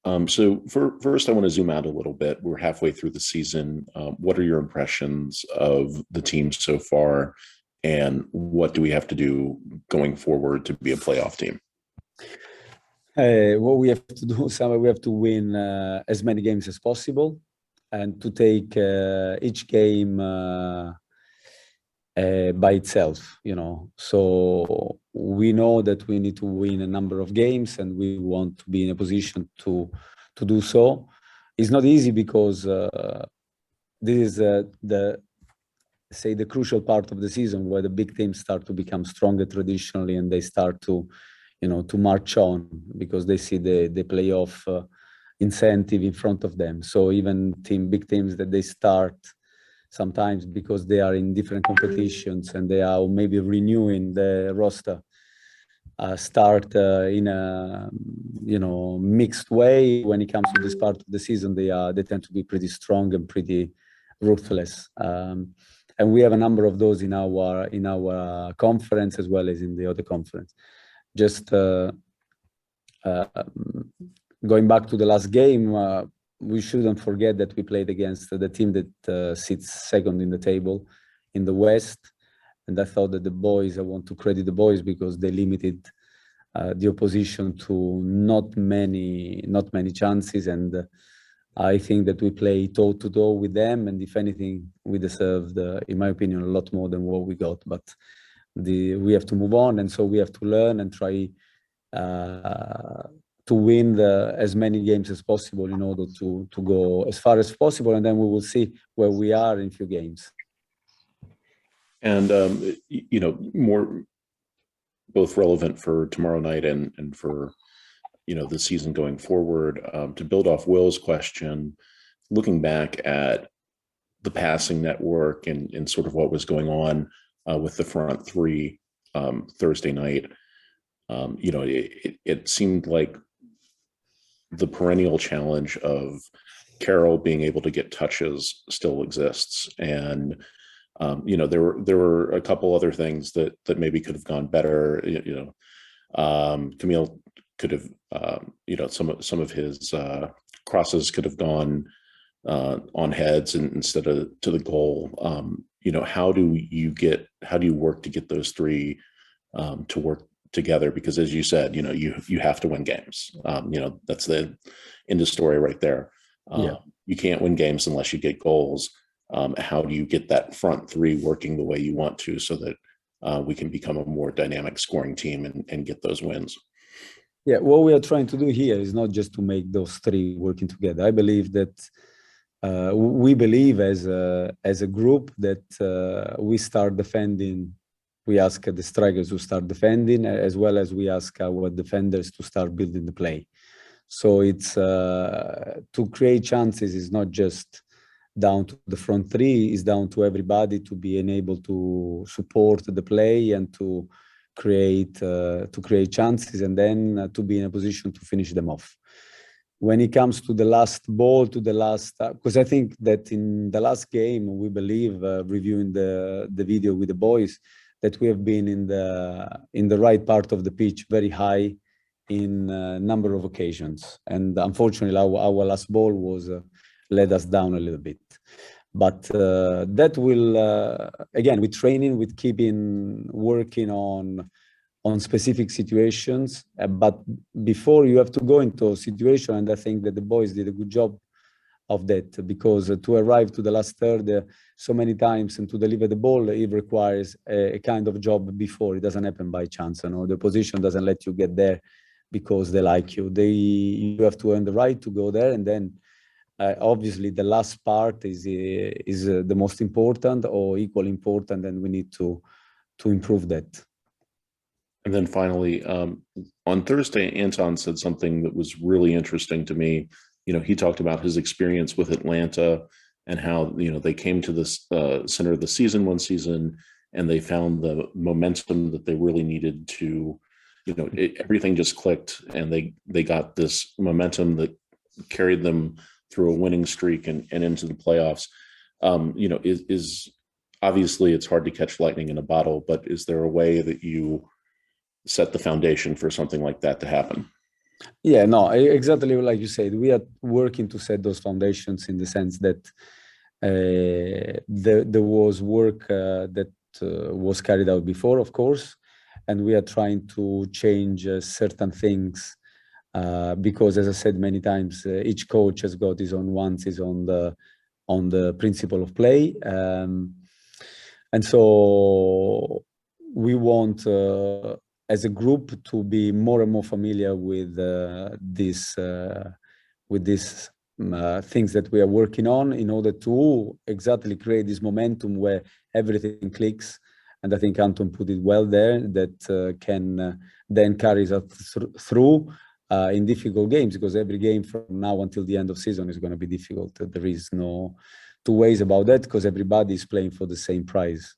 First, I want to zoom out a little bit. We're halfway through the season. What are your impressions of the team so far, and what do we have to do going forward to be a playoff team? What we have to do, Sam, we have to win as many games as possible, and to take each game by itself, So we know that we need to win a number of games, and we want to be in a position to do so. It's not easy because this is the crucial part of the season where the big teams start to become stronger traditionally, and they start to march on because they see the playoff incentive in front of them. So even big teams that they start sometimes because they are in different competitions and they are maybe renewing the roster, start in a mixed way. When it comes to this part of the season, they tend to be pretty strong and pretty ruthless. And we have a number of those in our conference as well as in the other conference. Just going back to the last game, we shouldn't forget that we played against the team that sits second in the table in the West. And I thought that I want to credit the boys because they limited the opposition to not many chances. And I think that we play toe to toe with them. And if anything, we deserved, in my opinion, a lot more than what we got. But we have to move on. And so we have to learn and try to win as many games as possible in order to go as far as possible. And then we will see where we are in a few games. And, more both relevant for tomorrow night and for, the season going forward, to build off Will's question, looking back at the passing network and sort of what was going on with the front three Thursday night, it seemed like the perennial challenge of Carroll being able to get touches still exists. And, there were a couple other things that maybe could have gone better. Camille could have, some of his crosses could have gone on heads instead of to the goal. How do you work to get those three to work together? Because as you said, you have to win games. That's the end of story right there. You can't win games unless you get goals. How do you get that front three working the way you want to so that we can become a more dynamic scoring team and get those wins? Yeah, what we are trying to do here is not just to make those three working together. I believe that we believe as a group that we start defending. We ask the strikers to start defending, as well as we ask our defenders to start building the play. So it's to create chances is not just down to the front three, is down to everybody to be able to support the play and to create chances, and then to be in a position to finish them off. When it comes to the last ball, because I think that in the last game, we believe, reviewing the video with the boys, that we have been in the right part of the pitch, very high in a number of occasions. And unfortunately, our last ball was led us down a little bit. But that will, again, with training, with keeping working on specific situations. But before you have to go into a situation, and I think that the boys did a good job of that, because to arrive to the last third so many times and to deliver the ball, it requires a kind of job before. It doesn't happen by chance. The opposition doesn't let you get there because they like you. You have to earn the right to go there, and then obviously the last part is the most important or equally important, and we need to improve that. And then finally, on Thursday, Anton said something that was really interesting to me. He talked about his experience with Atlanta and how, they came to this center of the season one season and they found the momentum that they really needed to, everything just clicked, and they got this momentum that carried them through a winning streak and into the playoffs. Is obviously it's hard to catch lightning in a bottle, but is there a way that you set the foundation for something like that to happen? Yeah, no, exactly like you said, we are working to set those foundations in the sense that there was work that was carried out before, of course, and we are trying to change certain things because, as I said many times, each coach has got his own nuances on the principle of play, and so we want, as a group, to be more and more familiar with these things that we are working on in order to exactly create this momentum where everything clicks. And I think Anton put it well there, that can then carries us through in difficult games, because every game from now until the end of season is going to be difficult. There is no two ways about that, because everybody is playing for the same prize.